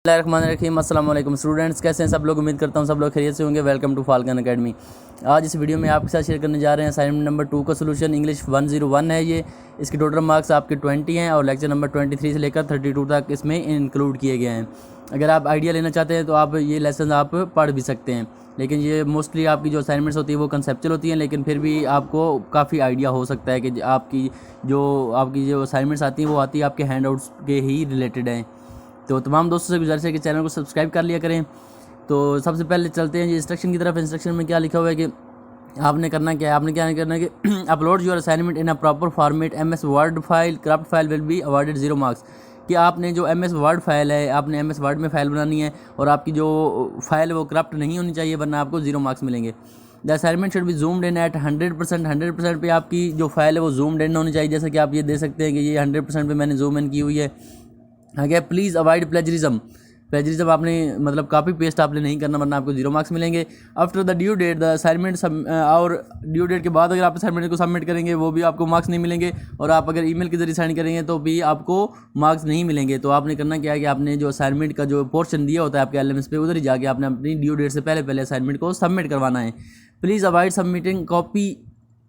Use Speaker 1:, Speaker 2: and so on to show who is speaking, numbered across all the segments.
Speaker 1: बिस्मिल्लाहिर्रहमानिर्रहीम। अस्सलाम वालेकुम स्टूडेंट्स, कैसे हैं सब लोग। उम्मीद करता हूं सब लोग खैरियत से होंगे। Welcome to Falcon Academy. आज इस वीडियो में आपके साथ शेयर करने जा रहे हैं असाइनमेंट नंबर 2 का सोल्यूशन। इंग्लिश 101 है ये। इसके टोटल मार्क्स आपके 20 हैं और लेक्चर नंबर 23 से लेकर 32 तक इसमें इंक्लूड किए गए हैं। अगर आप आइडिया लेना चाहते हैं तो आप ये लेसन आप पढ़ भी सकते हैं, लेकिन ये मोस्टली आपकी जो असाइनमेंट्स होती है वो कंसेप्चुअल होती हैं, लेकिन फिर भी आपको काफ़ी आइडिया हो सकता है कि आपकी जो असाइनमेंट्स आती हैं वो आती है आपके हैंड आउट्स के ही रिलेटेड हैं। तो तमाम दोस्तों से गुजारिश है कि चैनल को सब्सक्राइब कर लिया करें। तो सबसे पहले चलते हैं जी इंस्ट्रक्शन की तरफ। इंस्ट्रक्शन में क्या लिखा हुआ है कि आपने करना क्या है। आपने क्या करना है कि upload your assignment in a proper format. MS word file corrupt file will be awarded 0 marks. कि आपने जो MS वर्ड फाइल है, आपने MS वर्ड में फ़ाइल बनानी है और आपकी जो फाइल है वो करप्ट नहीं होनी चाहिए, वरना आपको 0 मार्क्स मिलेंगे। The assignment should be zoomed in at 100%। 100% पे आपकी जो फाइल है वो जूम्ड इन होनी चाहिए। जैसे कि आप ये दे सकते हैं कि ये 100% पे मैंने जूम इन की हुई है। आगे प्लीज़ अवॉइड प्लेजरिज्म। प्लेजरिज्म आपने मतलब कॉपी पेस्ट आपने नहीं करना, वरना आपको 0 मार्क्स मिलेंगे। After the due date the assignment और ड्यू डेट के बाद अगर आप असाइनमेंट को सबमिट करेंगे वो भी आपको मार्क्स नहीं मिलेंगे, और आप अगर ईमेल के जरिए साइन करेंगे तो भी आपको मार्क्स नहीं मिलेंगे। तो आपने करना क्या है कि आपने जो असाइनमेंट का जो पोर्शन दिया होता है आपके LMS पे, उधर ही जाके आपने अपनी ड्यू डेट से पहले असाइनमेंट को सबमिट करवाना है। Please avoid submitting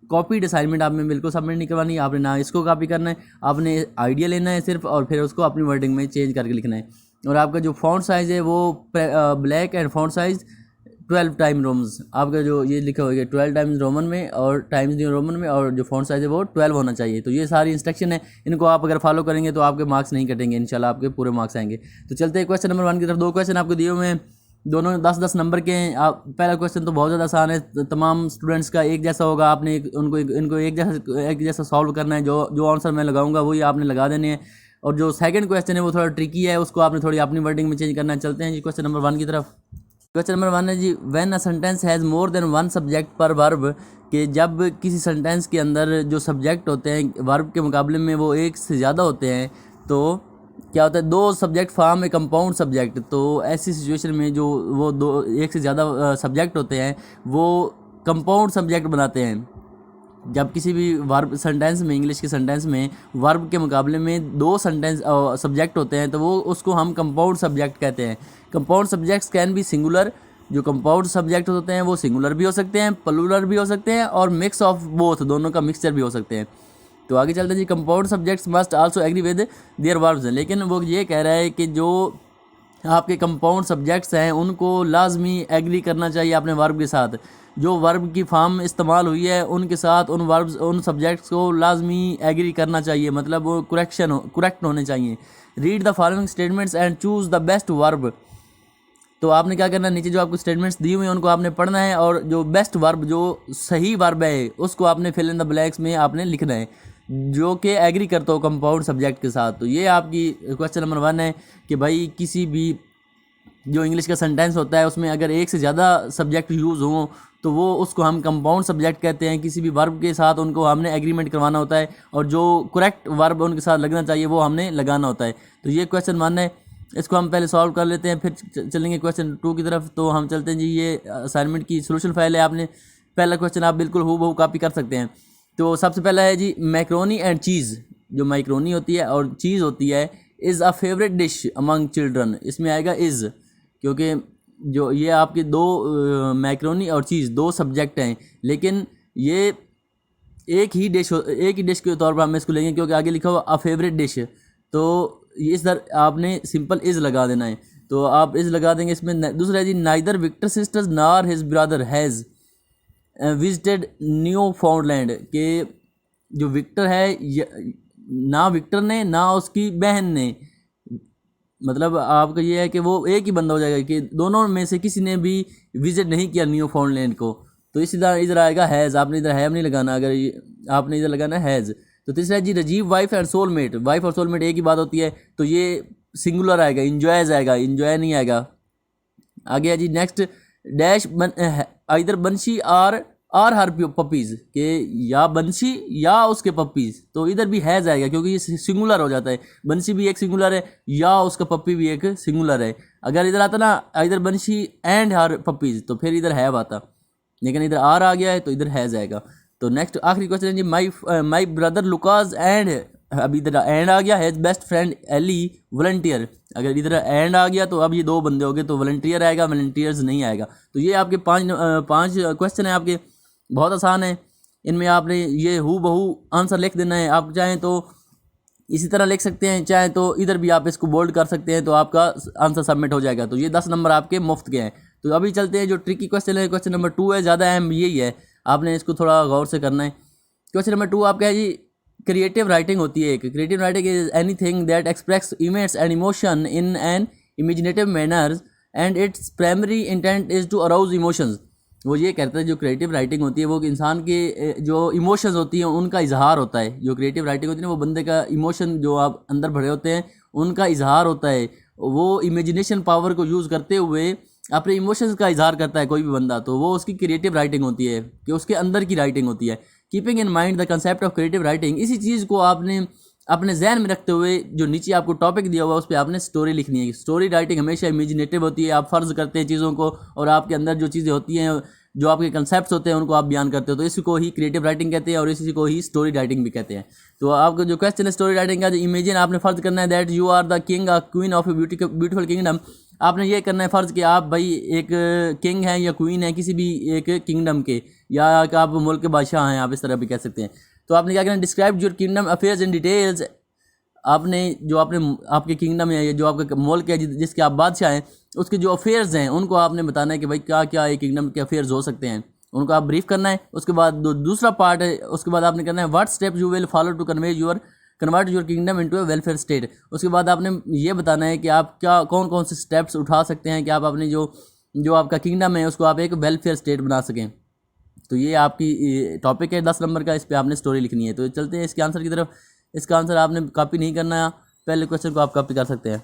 Speaker 1: copied assignment आपने बिल्कुल सबमिट नहीं करवानी है। आपने ना इसको कॉपी करना है, आपने आइडिया लेना है सिर्फ, और फिर उसको अपनी वर्डिंग में चेंज करके लिखना है। और आपका जो फॉन्ट साइज़ है वो black and font size 12 time roams. आपका जो ये लिखा हुआ है 12 टाइम्स रोमन में और टाइम्स न्यू रोमन में, और जो फॉन्ट साइज़ है वो 12 होना चाहिए। तो ये सारी इंस्ट्रक्शन है, इनको आप अगर फॉलो करेंगे तो आपके मार्क्स नहीं कटेंगे, इंशाल्लाह आपके पूरे मार्क्स आएंगे। तो चलते हैं क्वेश्चन नंबर 1 की तरफ। 2 क्वेश्चन आपको दिए हुए हैं, दोनों 10-10 नंबर के हैं। आप पहला क्वेश्चन तो बहुत ज़्यादा आसान है, तमाम स्टूडेंट्स का एक जैसा होगा। आपने इनको एक जैसा सॉल्व करना है। जो आंसर मैं लगाऊंगा वही आपने लगा देने हैं। और जो सेकंड क्वेश्चन है वो थोड़ा ट्रिकी है, उसको आपने थोड़ी अपनी वर्डिंग में चेंज करना है। चलते हैं जी क्वेश्चन नंबर 1 की तरफ। क्वेश्चन नंबर 1 है जी, when a sentence has more than 1 subject पर वर्ब। कि जब किसी सेंटेंस के अंदर जो सब्जेक्ट होते हैं वर्ब के मुकाबले में वो एक से ज़्यादा होते हैं, तो क्या होता है, 2 सब्जेक्ट फॉर्म ए कंपाउंड सब्जेक्ट। तो ऐसी सिचुएशन में जो वो एक से ज़्यादा सब्जेक्ट होते हैं वो कंपाउंड सब्जेक्ट बनाते हैं। जब किसी भी वर्ब सेंटेंस में, इंग्लिश के सेंटेंस में वर्ब के मुकाबले में 2 सब्जेक्ट होते हैं तो वो उसको हम कंपाउंड सब्जेक्ट कहते हैं। Compound subjects can be singular. जो कंपाउंड सब्जेक्ट होते हैं वो सिंगुलर भी हो सकते हैं, प्लूरल भी हो सकते हैं, और मिक्स ऑफ बोथ, दोनों का मिक्सचर भी हो सकते हैं। तो आगे चलते हैं जी, compound subjects must also agree with their verbs. लेकिन वो ये कह रहा है कि जो आपके कंपाउंड सब्जेक्ट्स हैं उनको लाजमी एग्री करना चाहिए अपने वर्ब के साथ। जो वर्ब की फॉर्म इस्तेमाल हुई है उनके साथ उन सब्जेक्ट्स को लाजमी एग्री करना चाहिए, मतलब वो करेक्ट होने चाहिए। Read the following statements and choose the best verb. तो आपने क्या करना है, नीचे जो आपको स्टेटमेंट्स दी हुई हैं उनको आपने पढ़ना है, और जो बेस्ट वर्ब, जो सही वर्ब है, उसको आपने फिल इन द ब्लैंक्स में आपने लिखना है जो कि एग्री करता हो कंपाउंड सब्जेक्ट के साथ। तो ये आपकी क्वेश्चन नंबर 1 है कि भाई किसी भी जो इंग्लिश का सेंटेंस होता है उसमें अगर एक से ज़्यादा सब्जेक्ट यूज़ हों तो वो उसको हम कंपाउंड सब्जेक्ट कहते हैं। किसी भी वर्ब के साथ उनको हमने एग्रीमेंट करवाना होता है, और जो करेक्ट वर्ब उनके साथ लगना चाहिए वो हमने लगाना होता है। तो ये क्वेश्चन 1 है, इसको हम पहले सॉल्व कर लेते हैं, फिर चलेंगे क्वेश्चन 2 की तरफ। तो हम चलते हैं जी, ये असाइनमेंट की सोल्यूशन फाइल है। आपने पहला क्वेश्चन आप बिल्कुल हूबहू कॉपी कर सकते हैं। तो सबसे पहला है जी, मैक्रोनी एंड चीज़। जो मैक्रोनी होती है और चीज़ होती है, is a favourite dish among children. इसमें आएगा इज़, क्योंकि जो ये आपके 2 मैक्रोनी और चीज़ 2 सब्जेक्ट हैं, लेकिन ये एक ही डिश के तौर पर हम इसको लेंगे, क्योंकि आगे लिखा हुआ अ फेवरेट डिश। तो इस दर आपने सिंपल इज़ लगा देना है। तो आप इज़ लगा देंगे इसमें। दूसरा है जी, नाइदर विक्टर सिस्टर्स नार his brother has visited new फाउंडलैंड। के जो विक्टर है, ना विक्टर ने ना उसकी बहन ने, मतलब आपका ये है कि वो एक ही बंदा हो जाएगा कि दोनों में से किसी ने भी विजिट नहीं किया न्यू फाउंडलैंड को। तो इसी तरह इधर आएगा हैज़, आपने इधर हैव नहीं लगाना, अगर आपने इधर लगाना है हैज़। तो तीसरा जी, Rajiv wife and soulmate. Wife और सोलमेट एक ही बात होती है, तो ये सिंगुलर आएगा, इंजॉयज आएगा, इंजॉय नहीं आएगा। आगे है जी नेक्स्ट, डैश इधर बंशी आर हर पपीज़ के, या बंशी या उसके पपीज़। तो इधर भी हैज़ आएगा क्योंकि ये सिंगुलर हो जाता है। बंशी भी एक सिंगुलर है, या उसका पप्पी भी एक सिंगुलर है। अगर इधर आता ना इधर बंशी एंड हर पपीज़, तो फिर इधर हैव आता, लेकिन इधर आर आ गया है तो इधर हैज़ आएगा। तो नेक्स्ट आखिरी क्वेश्चन है जी, माई ब्रदर लुकास एंड, अभी इधर एंड आ गया, has best friend Ellie volunteer. अगर इधर एंड आ गया तो अब ये 2 बंदे हो गए, तो वॉलंटियर आएगा, वॉलंटियर्स नहीं आएगा। तो ये आपके 5 क्वेश्चन है आपके, बहुत आसान है। इनमें आपने ये हू बहू आंसर लिख देना है। आप चाहें तो इसी तरह लिख सकते हैं, चाहे तो इधर भी आप इसको बोल्ड कर सकते हैं, तो आपका आंसर सबमिट हो जाएगा। तो ये 10 नंबर आपके मुफ्त के हैं। तो अभी चलते हैं जो ट्रिकी क्वेश्चन है, क्वेश्चन नंबर 2 है, ज़्यादा अहम यही है, आपने इसको थोड़ा गौर से करना है। क्वेश्चन नंबर 2 आपका है जी, क्रिएटिव राइटिंग होती है एक। Creative writing is anything that express events and emotion in an imaginative manner and its primary intent is to arouse emotions. वो ये कहता है जो क्रिएटिव राइटिंग होती है वो इंसान के जो इमोशंस होती हैं उनका इजहार होता है। जो क्रिएटिव राइटिंग होती है ना, वो बंदे का इमोशन जो आप अंदर भरे होते हैं उनका इजहार होता है। वो इमेजिनेशन पावर को यूज़ करते हुए अपने इमोशंस का इजहार करता है कोई भी बंदा, तो वो उसकी क्रिएटिव राइटिंग होती है, कि उसके अंदर की राइटिंग होती है। Keeping in mind the concept of creative writing, इसी चीज़ को आपने अपने जहन में रखते हुए जो नीचे आपको टॉपिक दिया हुआ है उस पर आपने स्टोरी लिखनी है। स्टोरी राइटिंग हमेशा इमेजिनेटिव होती है, आप फ़र्ज़ करते हैं चीज़ों को और आपके अंदर जो चीज़ें होती हैं, जो आपके कंसेप्ट्स होते हैं उनको आप बयान करते हो, तो इसी को ही क्रिएटिव राइटिंग कहते हैं और इसी को ही स्टोरी राइटिंग भी कहते हैं। तो आपका जो क्वेश्चन है स्टोरी राइटिंग का, जो इमेजिन आपने फ़र्ज़ करना है that you are the king और queen of a beautiful kingdom. आपने ये करना है फ़र्ज़ कि आप भाई एक किंग हैं या क्वीन है किसी भी एक किंगडम के, या आप मुल्क के बादशाह हैं, आप इस तरह भी कह सकते हैं। तो आपने क्या करना है, describe your kingdom affairs in details. आपने जो आपके किंगडम है, जो आपका मुल्क है जिसके आप बादशाह हैं, उसके जो अफेयर्स हैं उनको आपने बताना है कि भाई क्या क्या एक किंगडम के अफेयर्स हो सकते हैं, उनको आप ब्रीफ करना है। उसके बाद दूसरा पार्ट है, उसके बाद आपने करना है what step you will follow to convert your kingdom into a welfare state. उसके बाद आपने ये बताना है कि आप क्या कौन कौन से स्टेप्स उठा सकते हैं कि आप अपने जो आपका किंगडम है उसको आप एक वेलफेयर स्टेट बना सकें। तो ये आपकी टॉपिक है 10 नंबर का, इस पर आपने स्टोरी लिखनी है। तो चलते हैं इसके आंसर की तरफ। इसका आंसर आपने कॉपी नहीं करना है, पहले क्वेश्चन को आप कॉपी कर सकते हैं,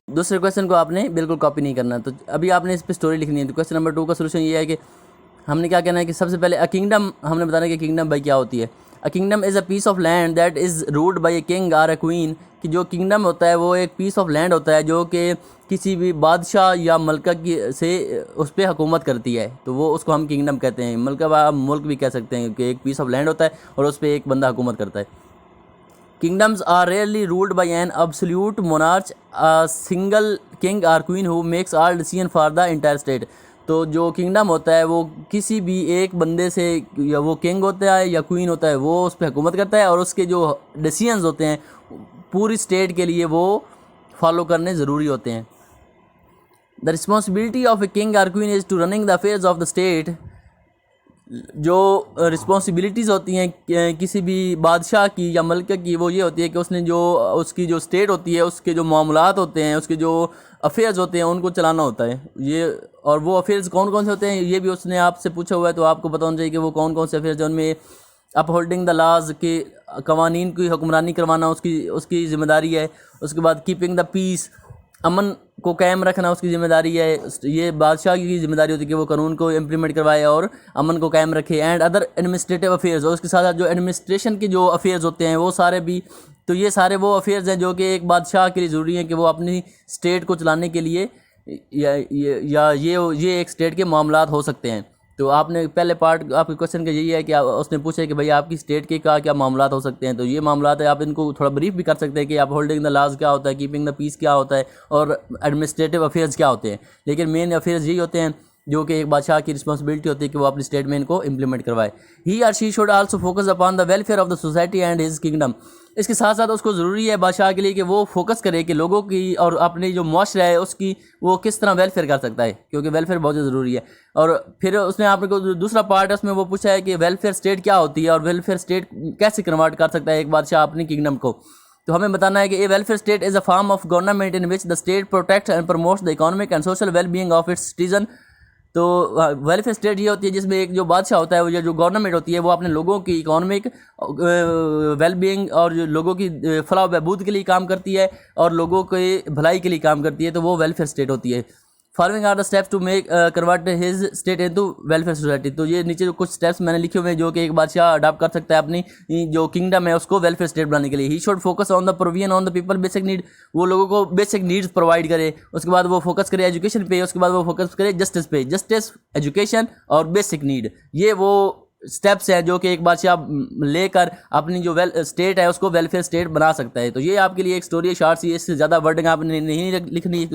Speaker 1: दूसरे क्वेश्चन को आपने बिल्कुल कॉपी नहीं करना है। तो अभी आपने इस पर स्टोरी लिखनी है। तो क्वेश्चन नंबर 2 का सोल्यूशन ये है कि हमने क्या कहना है कि सबसे पहले अ किंगडम, हमने बताना है कि किंगडम भाई क्या होती है। A kingdom is a piece of land that is ruled by a king और अ क्वीन, कि जो किंगडम होता है वो एक पीस ऑफ लैंड होता है जो कि किसी भी बादशाह या मलका की से उस पर हुकूमत करती है, तो वो उसको हम किंगडम कहते हैं। मलका आप मुल्क भी कह सकते हैं कि एक पीस ऑफ लैंड होता है और उस पर एक बंदा हुकूमत करता है। Kingdoms are rarely ruled by an absolute monarch, a single king or queen who makes all decision for the entire state। तो जो किंगडम होता है वो किसी भी एक बंदे से, या वो किंग होता है या क्वीन होता है, वो उस पर हुकूमत करता है और उसके जो डिसीजंस होते हैं पूरी स्टेट के लिए वो फॉलो करने ज़रूरी होते हैं। The responsibility of a king और queen is to running the affairs of the state. जो रिस्पॉन्सिबिलिटीज़ होती हैं किसी भी बादशाह की या मलका की, वो ये होती है कि उसने जो उसकी जो स्टेट होती है उसके जो मामलात होते हैं, उसके जो अफेयर्स होते हैं उनको चलाना होता है। ये और वो अफेयर्स कौन कौन से होते हैं ये भी उसने आपसे पूछा हुआ है, तो आपको पता होना चाहिए कि वो कौन कौन से अफेयर्स हैं। उनमें अपहोल्डिंग द लाज के कवानीन की हुक्मरानी करवाना उसकी ज़िम्मेदारी है। उसके बाद कीपिंग द पीस, अमन को कायम रखना उसकी ज़िम्मेदारी है। ये बादशाह की ज़िम्मेदारी होती है कि वो कानून को इम्प्लीमेंट करवाए और अमन को कायम रखे। एंड अदर एडमिनिस्ट्रेटिव अफेयर्स, और उसके साथ साथ जो एडमिनिस्ट्रेशन के जो अफेयर्स होते हैं वो सारे भी, तो ये सारे वो अफेयर्स हैं जो कि एक बादशाह के लिए ज़रूरी हैं कि वो अपनी स्टेट को चलाने के लिए ये एक स्टेट के मामलात हो सकते हैं। तो आपने पहले पार्ट आपके क्वेश्चन का यही है कि उसने पूछा कि भाई आपकी स्टेट के क्या मामलात हो सकते हैं। तो ये मामलात है, आप इनको थोड़ा ब्रीफ भी कर सकते हैं कि आप होल्डिंग द लॉज क्या होता है, कीपिंग द पीस क्या होता है और एडमिनिस्ट्रेटिव अफेयर्स क्या होते हैं। लेकिन मेन अफेयर्स यही होते हैं जो कि एक बादशाह की रिस्पॉन्सिबिलिटी होती है कि वो अपनी स्टेट में इनको इंप्लीमेंट करवाए। ही और she should also focus upon the welfare of the society and his kingdom. इसके साथ साथ उसको ज़रूरी है बादशाह के लिए कि वो फोकस करे कि लोगों की और अपनी जो मुआशरा है उसकी वो किस तरह वेलफेयर कर सकता है, क्योंकि वेलफेयर बहुत ज़रूरी है। और फिर उसने आपने को दूसरा पार्ट है उसमें वो पूछा है कि वेलफेयर स्टेट क्या होती है और वेलफेयर स्टेट कैसे कन्वर्ट कर सकता है एक बादशाह अपनी किंगडम को। तो हमें बताना है कि a welfare state is a form of government in which the state protects and promotes the economic and social well being of its citizen. तो वेलफेयर स्टेट ये होती है जिसमें एक जो बादशाह होता है, वो जो गवर्नमेंट होती है, वो अपने लोगों की इकोनॉमिक वेल बीइंग और जो लोगों की फलाह बहबूद के लिए काम करती है और लोगों के भलाई के लिए काम करती है, तो वो वेलफेयर स्टेट होती है। Following are the steps to make convert his state into welfare society. तो ये नीचे जो कुछ स्टेप्स मैंने लिखे हुए हैं जो कि एक बादशाह अडॉप्ट कर सकता है अपनी जो किंगडम है उसको वेलफेयर स्टेट बनाने के लिए। He should focus on the provision on the people basic need, वो लोगों को बेसिक नीड्स प्रोवाइड करे। उसके बाद वो फोकस करे एजुकेशन पे, उसके बाद वो फोकस करे जस्टिस पे, जस्टिस, एजुकेशन और बेसिक नीड, ये वो स्टेप्स हैं जो कि एक बादशाह लेकर अपनी जो स्टेट है उसको वेलफेयर स्टेट बना सकता है। तो ये आपके लिए एक स्टोरी है शॉर्ट सी, इससे ज़्यादा वर्डिंग आपने नहीं लिखनी।